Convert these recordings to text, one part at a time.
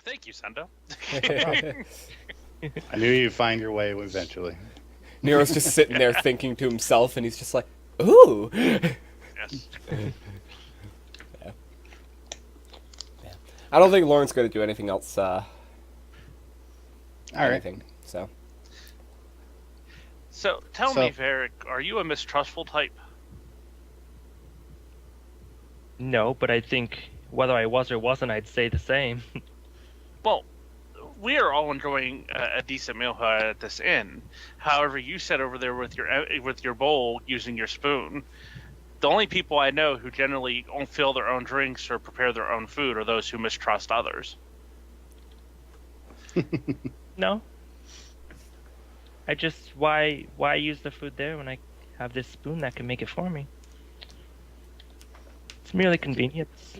Thank you, Sendo. I knew you'd find your way eventually. Nero's just sitting there thinking to himself, and he's just like, "Ooh." Yes. Yeah. I don't think Lauren's going to do anything else. All right. Anything. So. So, tell me, Varric, are you a mistrustful type? No, but I think whether I was or wasn't, I'd say the same. Well, we are all enjoying a decent meal at this inn. However, you sat over there with your bowl using your spoon. The only people I know who generally don't fill their own drinks or prepare their own food are those who mistrust others. No. I just why use the food there when I have this spoon that can make it for me? It's merely convenience.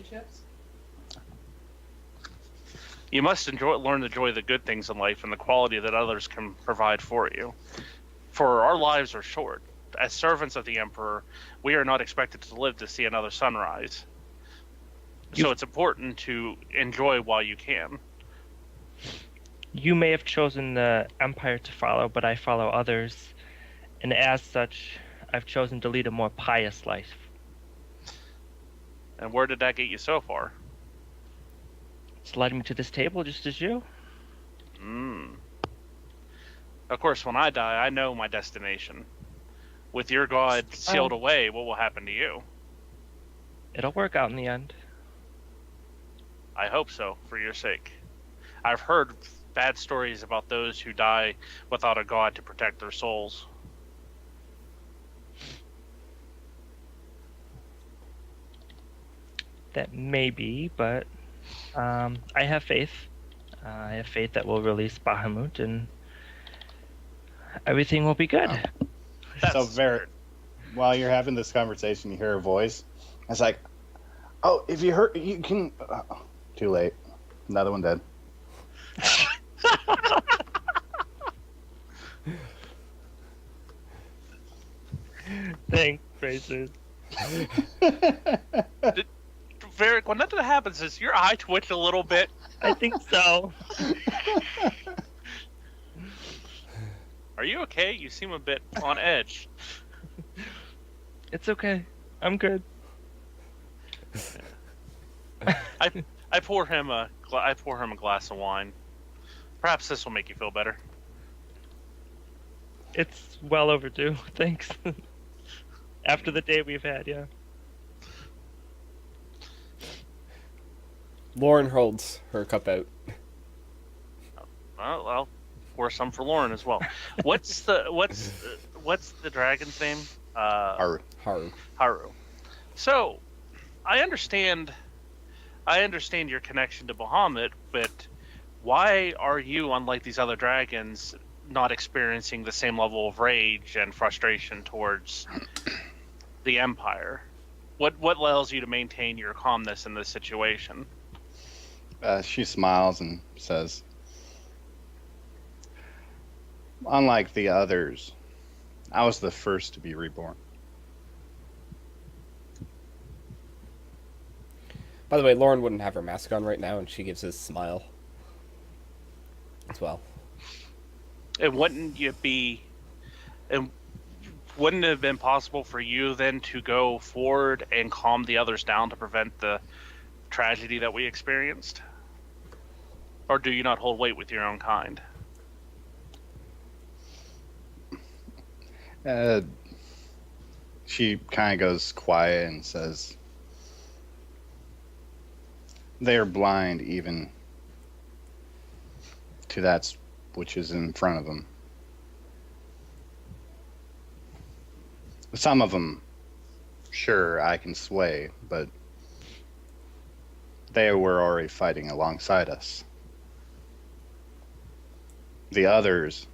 You must learn to enjoy the good things in life and the quality that others can provide for you. For our lives are short. As servants of the Emperor, we are not expected to live to see another sunrise. So it's important to enjoy while you can. You may have chosen the Empire to follow, but I follow others, and as such, I've chosen to lead a more pious life. And where did that get you so far? It's led me to this table just as you. Of course, when I die, I know my destination. With your god sealed away, what will happen to you? It'll work out in the end. I hope so, for your sake. I've heard bad stories about those who die without a god to protect their souls. That may be, but I have faith. I have faith that we'll release Bahamut and everything will be good. So, while you're having this conversation, you hear a voice. It's like, "Oh, if you heard, you can." Too late. Another one dead. Thanks, Racers. Varric, when that happens, does your eye twitch a little bit? I think so. Are you okay? You seem a bit on edge. It's okay. I'm good. I pour him a glass of wine. Perhaps this will make you feel better. It's well overdue. Thanks. After the day we've had, yeah. Lauren holds her cup out. Well, I'll pour some for Lauren as well. What's the dragon's name? Haru. Haru. So, I understand your connection to Bahamut, but why are you, unlike these other dragons, not experiencing the same level of rage and frustration towards the Empire? What allows you to maintain your calmness in this situation? She smiles and says, "Unlike the others, I was the first to be reborn." By the way, Lauren wouldn't have her mask on right now, and she gives a smile as well. And wouldn't it have been possible for you then to go forward and calm the others down to prevent the tragedy that we experienced? Or do you not hold weight with your own kind? She kind of goes quiet and says, "They are blind even to that which is in front of them. Some of them, sure, I can sway, but they were already fighting alongside us. The others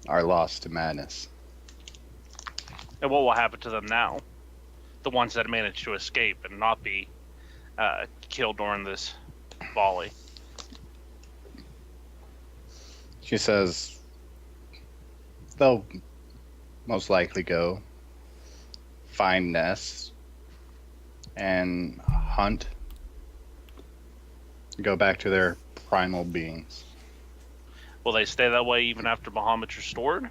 are lost to madness." And what will happen to them now? The ones that managed to escape and not be killed during this volley. She says they'll most likely go find nests and hunt go back to their primal beings. Will they stay that way even after Bahamut's restored?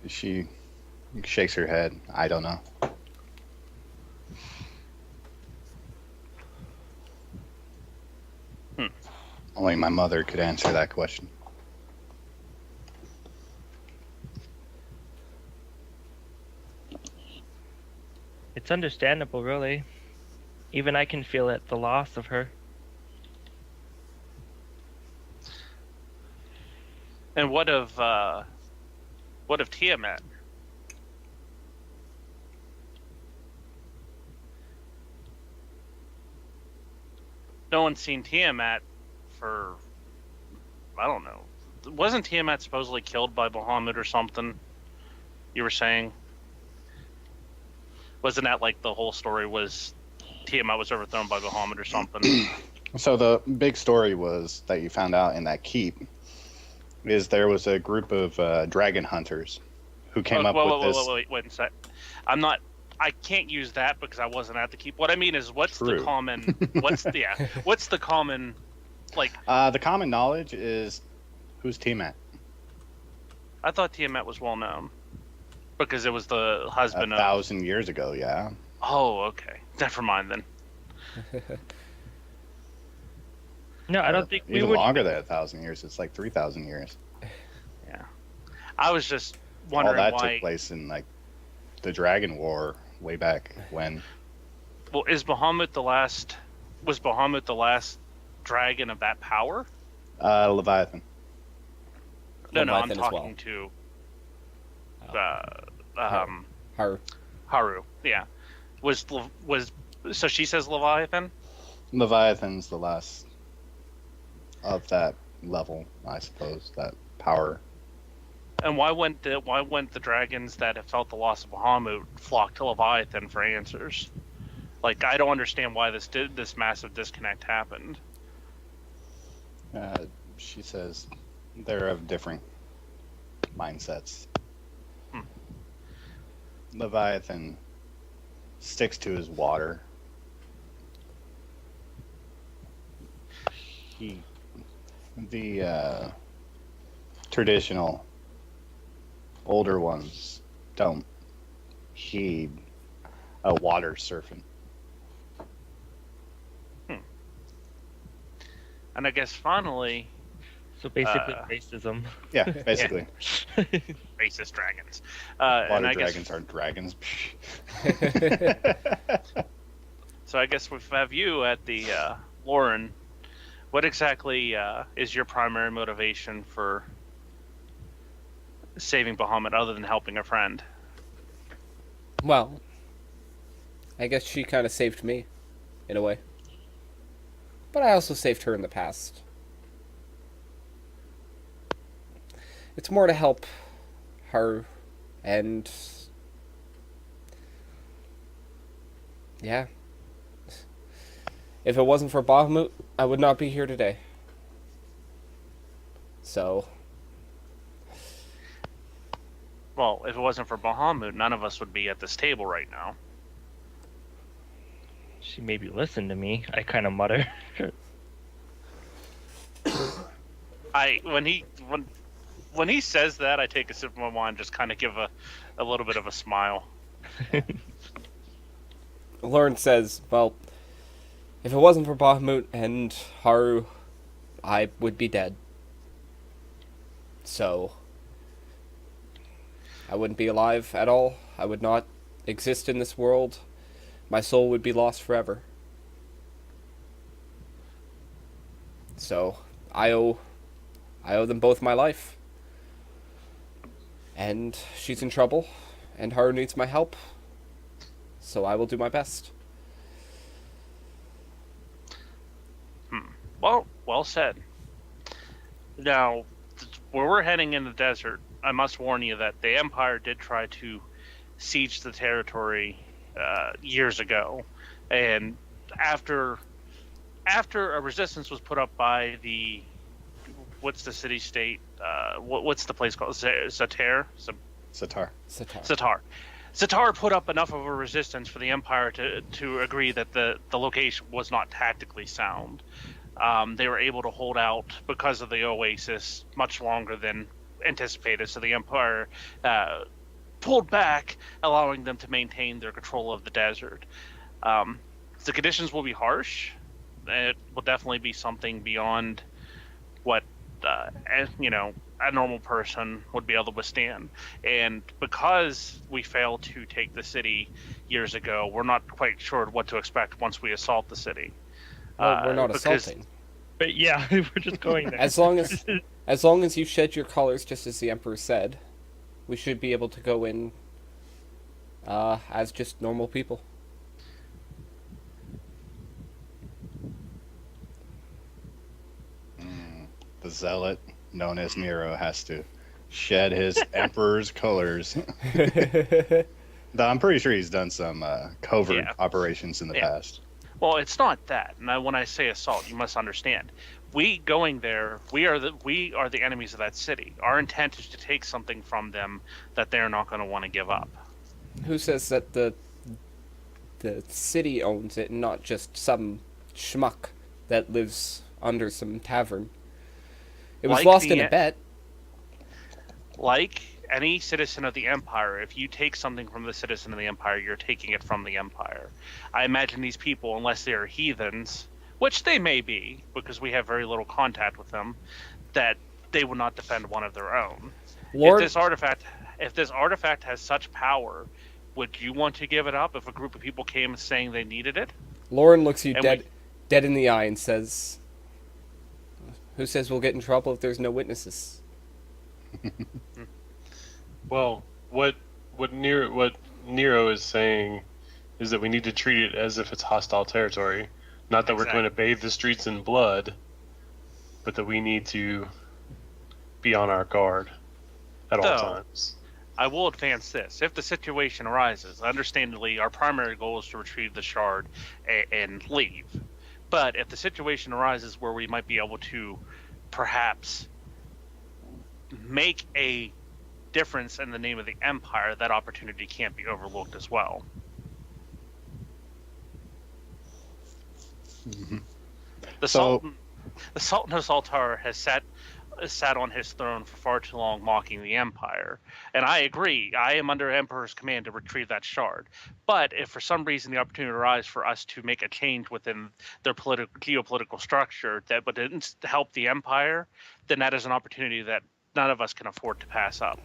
She shakes her head. I don't know. Only my mother could answer that question. It's understandable, really. Even I can feel it, the loss of her. And what of Tiamat? No one's seen Tiamat for, I don't know. Wasn't Tiamat supposedly killed by Bahamut or something? You were saying? Wasn't that like the whole story was Tiamat was overthrown by Bahamut or something? So the big story was that you found out in that keep is there was a group of dragon hunters who came up with this. Wait a sec. I can't use that because I wasn't at the keep. What I mean is, what's True. the common? What's the common? Like, The common knowledge is who's Tiamat. I thought Tiamat was well known because it was the husband 1,000 years ago, yeah. Oh, okay. Never mind then. No, I don't think we even would. longer than 1,000 years. It's like 3,000 years. Yeah, I was just All wondering that why. took place in like the Dragon War way back when. Well, is Bahamut the last? Was Bahamut the last dragon of that power? Leviathan. No, I'm Leviathan as talking to Haru. Haru. Yeah, was so she says Leviathan. Leviathan's the last of that level, I suppose, that power. And why went the dragons that have felt the loss of Bahamut flock to Leviathan for answers? Like, I don't understand why this massive disconnect happened. She says they're of different mindsets. Leviathan sticks to his water. The traditional older ones don't heed a water surfing. And I guess finally, So basically, racism. Yeah, basically. racist dragons. Water and I dragons guess, aren't dragons. so I guess we have you at the Lauren. What exactly is your primary motivation for saving Bahamut, other than helping a friend? Well, I guess she kind of saved me, in a way. But I also saved her in the past. It's more to help her, and yeah. If it wasn't for Bahamut, I would not be here today. So, Well, if it wasn't for Bahamut, none of us would be at this table right now. She maybe listened to me. I kind of mutter. When he says that, I take a sip of my wine, just kind of give a little bit of a smile. Lauren says, well, if it wasn't for Bahamut and Haru, I would be dead. So, I wouldn't be alive at all. I would not exist in this world. My soul would be lost forever. So, I owe them both my life. And she's in trouble, and Haru needs my help. So I will do my best. Well said. Now, where we're heading in the desert, I must warn you that the Empire did try to siege the territory years ago, and after a resistance was put up by the what's the city-state? What's the place called? Satar. Satar. Satar. Zatar put up enough of a resistance for the Empire to agree that the location was not tactically sound. They were able to hold out because of the Oasis much longer than anticipated, so the Empire pulled back, allowing them to maintain their control of the desert. The conditions will be harsh. It will definitely be something beyond what a normal person would be able to withstand. And because we failed to take the city years ago, we're not quite sure what to expect once we assault the city. Well, we're not because- assaulting. But yeah, we're just going there. As long as you shed your colors, just as the Emperor said, we should be able to go in as just normal people. The zealot, known as Nero, has to shed his emperor's colors. Though I'm pretty sure he's done some covert operations in the past. Well, it's not that. And when I say assault, you must understand. We going there, we are the enemies of that city. Our intent is to take something from them that they're not going to want to give up. Who says that the city owns it and not just some schmuck that lives under some tavern? It was lost in a bet. Like any citizen of the Empire, if you take something from the citizen of the Empire, you're taking it from the Empire. I imagine these people, unless they're heathens, which they may be, because we have very little contact with them, that they would not defend one of their own. If this artifact has such power, would you want to give it up if a group of people came saying they needed it? Lauren looks you dead in the eye and says, "Who says we'll get in trouble if there's no witnesses?" Well, what Nero is saying is that we need to treat it as if it's hostile territory. Not that we're going to bathe the streets in blood, but that we need to be on our guard at all times. I will advance this. If the situation arises, understandably, our primary goal is to retrieve the shard and leave. But if the situation arises where we might be able to perhaps make a difference in the name of the Empire, that opportunity can't be overlooked as well. Mm-hmm. The Sultan of Zaltar has sat on his throne for far too long, mocking the Empire. And I agree, I am under Emperor's command to retrieve that shard. But if for some reason the opportunity arises for us to make a change within their geopolitical structure that would help the Empire, then that is an opportunity that none of us can afford to pass up.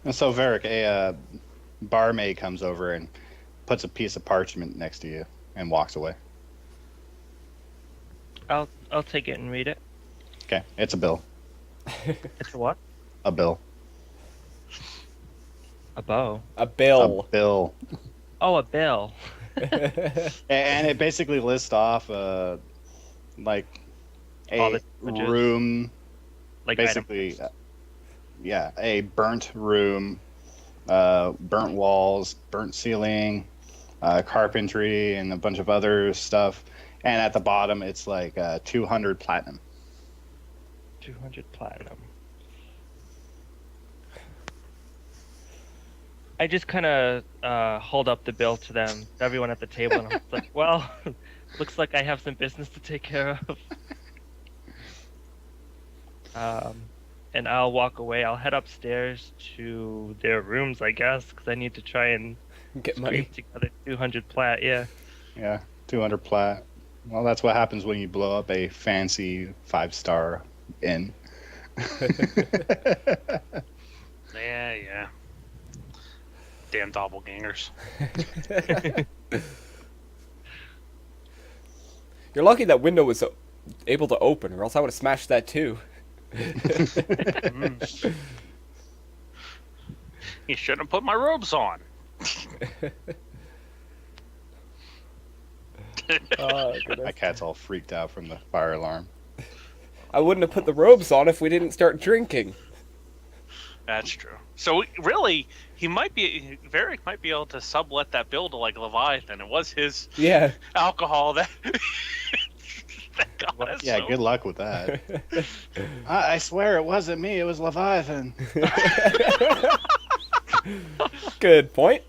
And so, Varric, a barmaid comes over and puts a piece of parchment next to you and walks away. I'll take it and read it. Okay, it's a bill. It's a what? A bill. A bow. A bill. A bill. Oh, a bill. And it basically lists off like a room, like basically, a burnt room, burnt walls, burnt ceiling, carpentry, and a bunch of other stuff. And at the bottom, it's like 200 platinum. 200 platinum. I just kind of hold up the bill to them, to everyone at the table, and I'm like, well, looks like I have some business to take care of. And I'll walk away. I'll head upstairs to their rooms, I guess, because I need to try and get money together 200 plat, yeah. Yeah, 200 plat. Well, that's what happens when you blow up a fancy 5-star inn. Yeah. Damn doppelgangers. You're lucky that window was able to open, or else I would have smashed that too. You shouldn't have put my robes on. My cat's all freaked out from the fire alarm. I wouldn't have put the robes on if we didn't start drinking. That's true. So really, Varric might be able to sublet that bill to like Leviathan. It was his alcohol that got us. Yeah, good luck with that. I swear it wasn't me, it was Leviathan. Good point.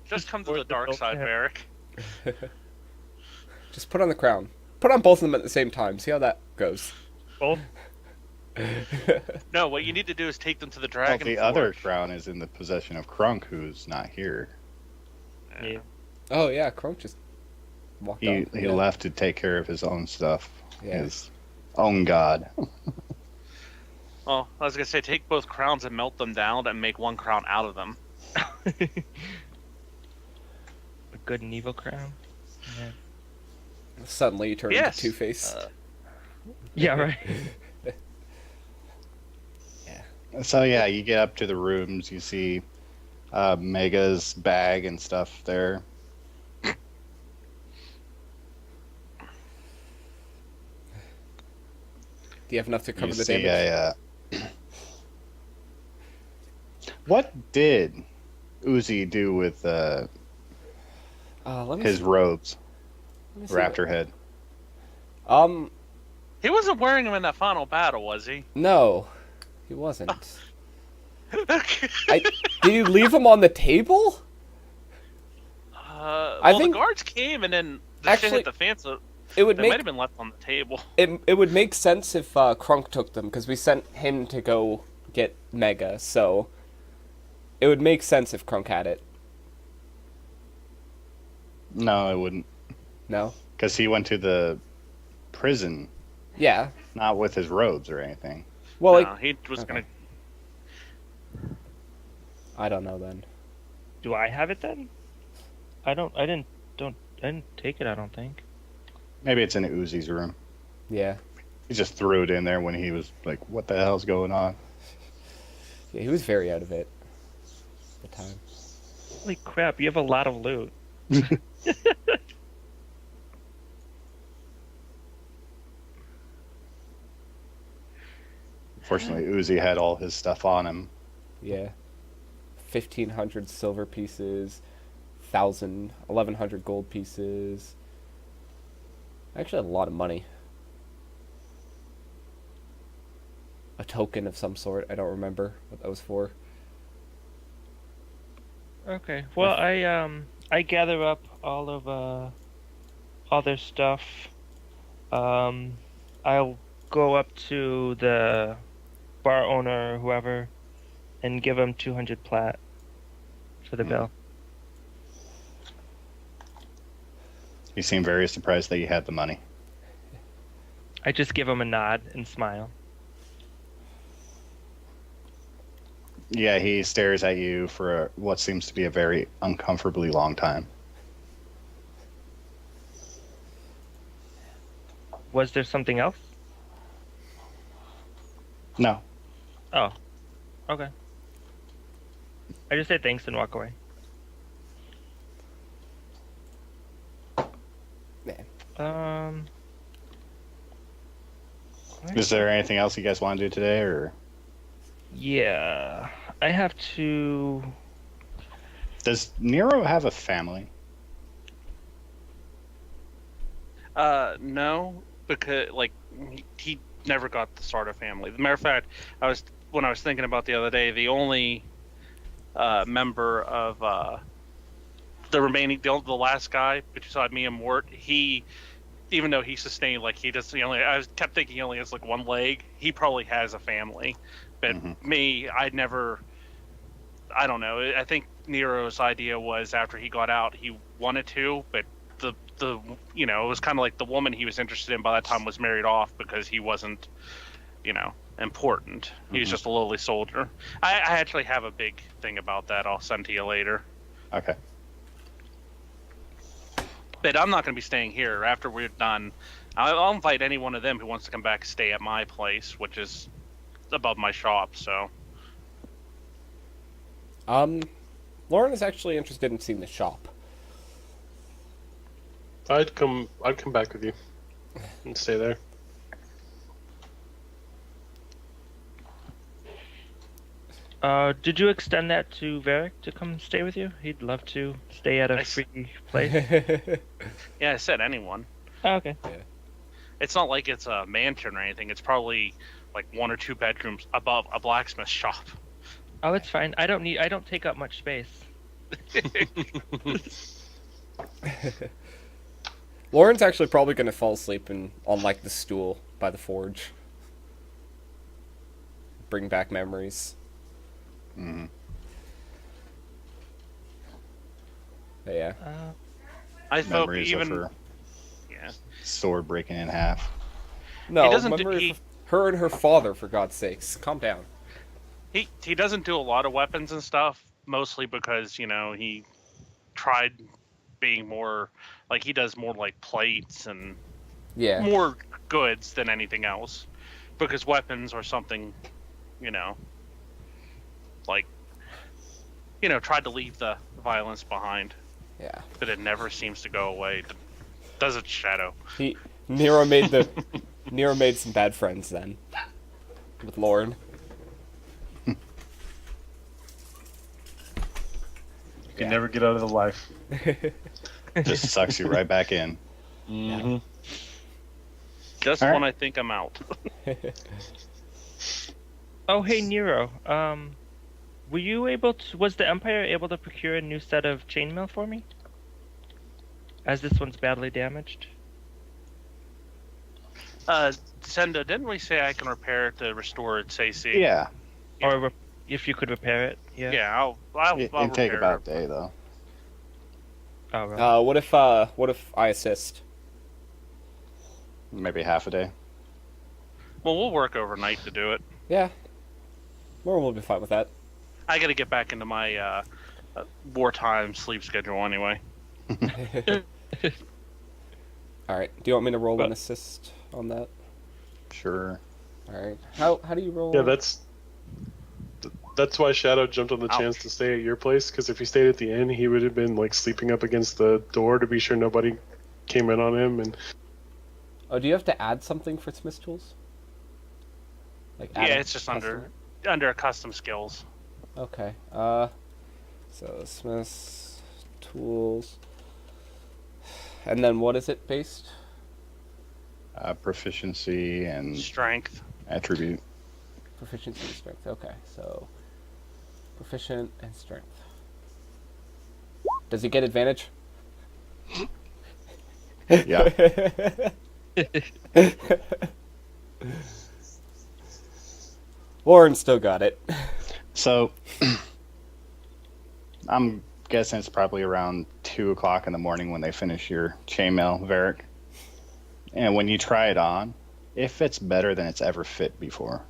Just come to the dark side, Varric. Just put on the crown. Put on both of them at the same time. See how that goes. Both. No, what you need to do is take them to the Well, dragon. the other crown is in the possession of Krunk, who's not here. Yeah. Oh yeah, Crunk just walked He out. he left to take care of his own stuff. Yeah. His own god. Well, I was gonna say take both crowns and melt them down and make one crown out of them. A good and evil crown. Yeah. Suddenly you turn Yes. into Two-Face. Yeah, right. So yeah, you get up to the rooms. You see Mega's bag and stuff there. Do you have enough to cover You the see damage? what did Uzi do with Let me his see. robes, Let me see Raptor head? what- He wasn't wearing them in that final battle, was he? No, he wasn't. Did you leave him on the table? Well, think- the guards came and then the Actually, shit hit the fan, so It would they might make have been left on the table. it would make sense if Crunk took them because we sent him to go get Mega. So it would make sense if Crunk had it. No, it wouldn't, No. because he went to the prison, Yeah. not with his robes or anything. Well, No, like he was okay. gonna. I don't know then. Do I have it then? I didn't take it. I don't think. Maybe it's in Uzi's room. Yeah. He just threw it in there when he was like, "What the hell's going on?" Yeah, he was very out of it at the time. Holy crap! You have a lot of loot. Fortunately, Uzi had all his stuff on him. Yeah. 1,500 silver pieces, 1,100 gold pieces. Actually, a lot of money. A token of some sort. I don't remember what that was for. Okay. Well, I gather up all of all their stuff. I'll go up to the bar owner or whoever and give him 200 plat for the bill. He seemed very surprised that you had the money. I just give him a nod and smile. Yeah, he stares at you for what seems to be a very uncomfortably long time. Was there something else? No. Oh. Okay. I just say thanks and walk away. Man. Is there anything else you guys want to do today, or Yeah. I have to. does Nero have a family? No, because like he never got the starter family. As a matter of fact, when I was thinking about the other day, the only member of the remaining, the last guy beside me and Mort, he, even though he sustained like he does, I kept thinking he only has like one leg. He probably has a family, but me, I don't know. I think Nero's idea was after he got out, he wanted to, but the it was kind of like the woman he was interested in by that time was married off because he wasn't, important. He was just a lowly soldier. I actually have a big thing about that. I'll send to you later. Okay. But I'm not going to be staying here. After we're done, I'll invite any one of them who wants to come back and stay at my place, which is above my shop. So. Lauren is actually interested in seeing the shop. I'd come back with you and stay there. Did you extend that to Varric to come stay with you? He'd love to stay at a free place. Yeah, I said anyone. Oh, okay. It's not like it's a mansion or anything. It's probably like 1 or 2 bedrooms above a blacksmith shop. Oh, it's fine. I don't take up much space. Lauren's actually probably going to fall asleep on like the stool by the forge. Bring back memories. Mhm. But yeah. I hope Memories even of her yeah. sword breaking in half. No, He doesn't do- memory he- of her and her father, for God's sakes. Calm down. He doesn't do a lot of weapons and stuff, mostly because he tried being more like he does more like plates and Yeah. more goods than anything else, because weapons are something like tried to leave the violence behind, Yeah. but it never seems to go away. Does it, Shadow? Nero made some bad friends then. With Lauren. You can never get out of the life. Just sucks you right back in. Mm-hmm. Just All right. when I think I'm out. Oh, hey Nero. Were you able to? Was the Empire able to procure a new set of chainmail for me? As this one's badly damaged. Sendo, didn't we say I can repair it to restore its AC? Yeah. Or if you could repair it. Yeah. Yeah, I'll It'd take repair about it. a day, though. Oh, really? What if I assist? Maybe half a day. Well, we'll work overnight to do it. Yeah. Lauren will be fine with that. I got to get back into my wartime sleep schedule anyway. Alright. Do you want me to roll But- an assist on that? Sure. Alright. How do you roll? Yeah, that's why Shadow jumped on the Ouch. chance to stay at your place, because if he stayed at the inn, he would have been like sleeping up against the door to be sure nobody came in on him. And Oh, do you have to add something for Smith's tools? Like add Yeah, a it's just custom- under custom skills. Okay. So Smith's tools. And then what is it based? Proficiency and Strength. attribute. Proficiency and strength. Okay, so proficient and strength. Does he get advantage? Yeah. Lauren still got it. So, I'm guessing it's probably around 2 o'clock in the morning when they finish your chainmail, Varric. And when you try it on, it fits better than it's ever fit before.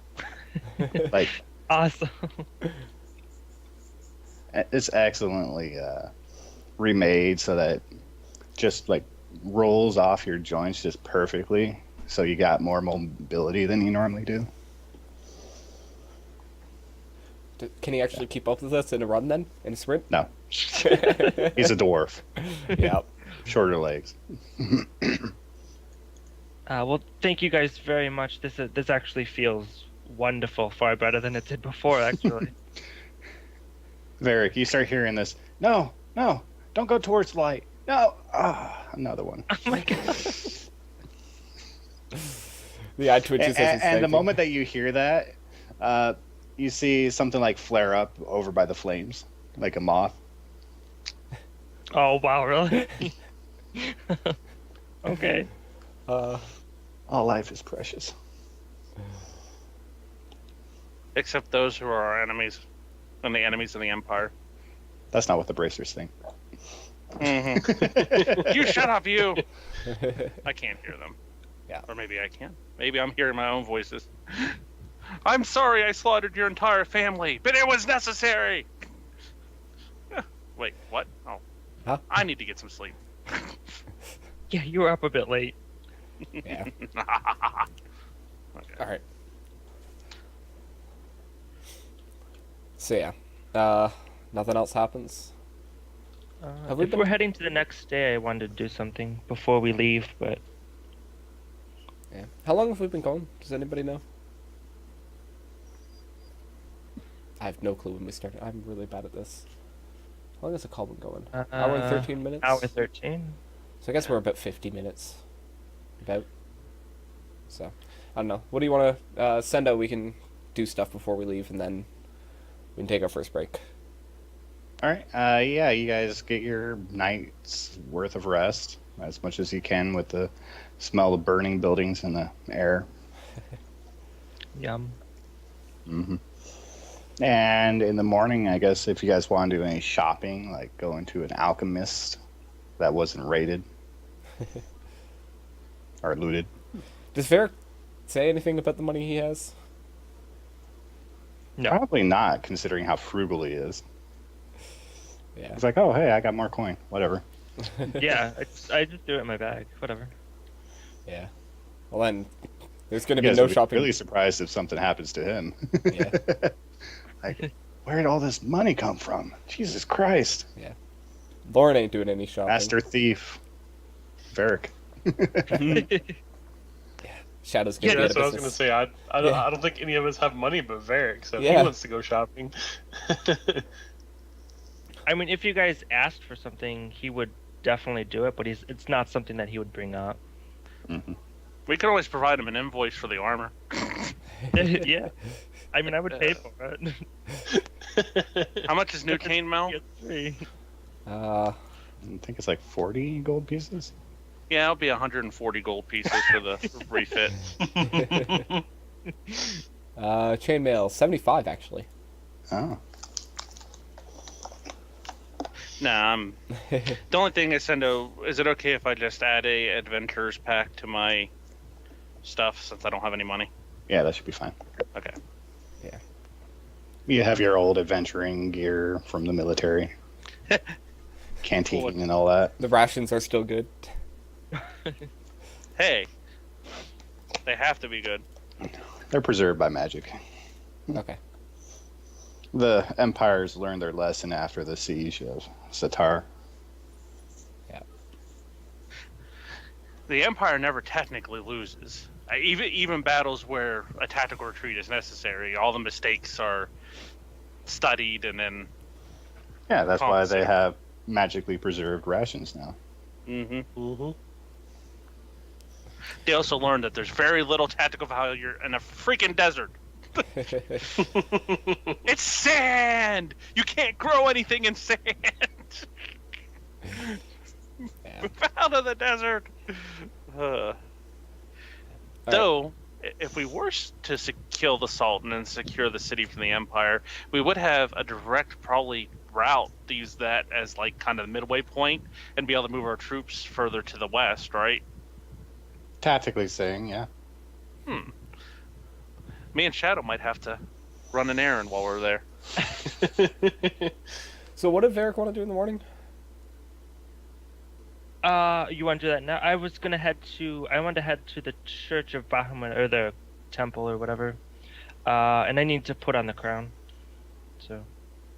Like, Awesome. it's excellently remade so that just like rolls off your joints just perfectly. So you got more mobility than you normally do. Can he actually keep up with us in a run then? In a sprint? No, he's a dwarf. Yeah. Shorter legs. Well, thank you guys very much. This actually feels wonderful, far better than it did before, actually. Varric, you start hearing this. No, don't go towards light. No. Ah, another one. Oh my god. The eye twitches as he's And the thinking. moment that you hear that, you see something like flare up over by the flames, like a moth. Oh wow, really? Okay. All life is precious. Except those who are our enemies and the enemies of the Empire. That's not what the bracers think. Mm-hmm. You shut up, you! I can't hear them. Yeah. Or maybe I can. Maybe I'm hearing my own voices. I'm sorry I slaughtered your entire family, but it was necessary! Wait, what? Oh. Huh? I need to get some sleep. Yeah, you were up a bit late. Yeah. Okay. All right. So yeah, nothing else happens. Have we If been- we're heading to the next day, I wanted to do something before we leave, but Yeah. How long have we been going? Does anybody know? I have no clue when we started. I'm really bad at this. How long has the call been going? Hour and 13 minutes? hour 13. So I guess we're about 50 minutes. About. So, I don't know. What do you want to send out? We can do stuff before we leave, and then we can take our first break. All right. Yeah, you guys get your night's worth of rest, as much as you can with the smell of burning buildings in the air. Yum. hmm And in the morning, I guess if you guys want to do any shopping, like go into an alchemist that wasn't raided or looted. Does Varric say anything about the money he has? No. Probably not, considering how frugal he is. Yeah. He's like, oh, hey, I got more coin. Whatever. Yeah, I just do it in my bag. Whatever. Yeah. Well, then, there's going to You be guys no would be shopping. really surprised if something happens to him. Yeah. Like, where did all this money come from? Jesus Christ. Lauren ain't doing any shopping. Master thief. Varric. Shadow's Yeah, going to that's be what I out was of gonna business. say. I don't think any of us have money but Varric, so if he Yeah. wants to go shopping. I mean, if you guys asked for something, he would definitely do it, but it's not something that he would bring up. We could always provide him an invoice for the armor. Yeah. I mean, I would pay for it. How much is new cane Mel? PS3. I think it's like 40 gold pieces. Yeah, it'll be 140 gold pieces for the refit. Chainmail, 75 actually. Oh. Nah, the only thing is, Sendo, is it okay if I just add a adventurers pack to my stuff since I don't have any money? Yeah, that should be fine. Okay. You have your old adventuring gear from the military. Canteen and all that. The rations are still good. Hey, they have to be good. They're preserved by magic. Okay. The Empires learned their lesson after the siege of Satar. The Empire never technically loses. Even battles where a tactical retreat is necessary, all the mistakes are studied and then. Yeah, that's why they Compensated. have magically preserved rations now. They also learned that there's very little tactical value in a freaking desert. It's sand. You can't grow anything in sand. Yeah. Move out of the desert. Though, if we were to kill the Sultan and secure the city from the Empire, we would have a direct, probably, route to use that as like kind of the midway point and be able to move our troops further to the west, right? Tactically saying, yeah. Me and Shadow might have to run an errand while we're there. So what did Varric want to do in the morning? You want to do that now? I wanted to head to the Church of Bahamut, or the temple, or whatever. And I need to put on the crown. So.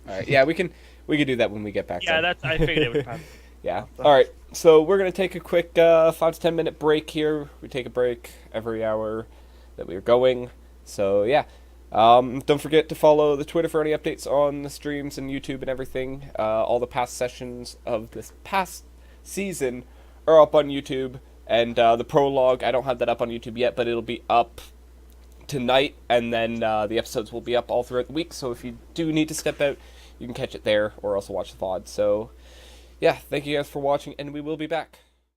All right. Yeah, we can do that when we get back. Yeah, then. I figured it would probably. Yeah. All right. So we're gonna take a quick 5 to 10 minute break here. We take a break every hour that we are going. So yeah. Don't forget to follow the Twitter for any updates on the streams and YouTube and everything. All the past sessions of this past season are up on YouTube, and the prologue, I don't have that up on YouTube yet, but it'll be up tonight, and then the episodes will be up all throughout the week, so if you do need to step out, you can catch it there, or also watch the VOD. So yeah, thank you guys for watching, and we will be back.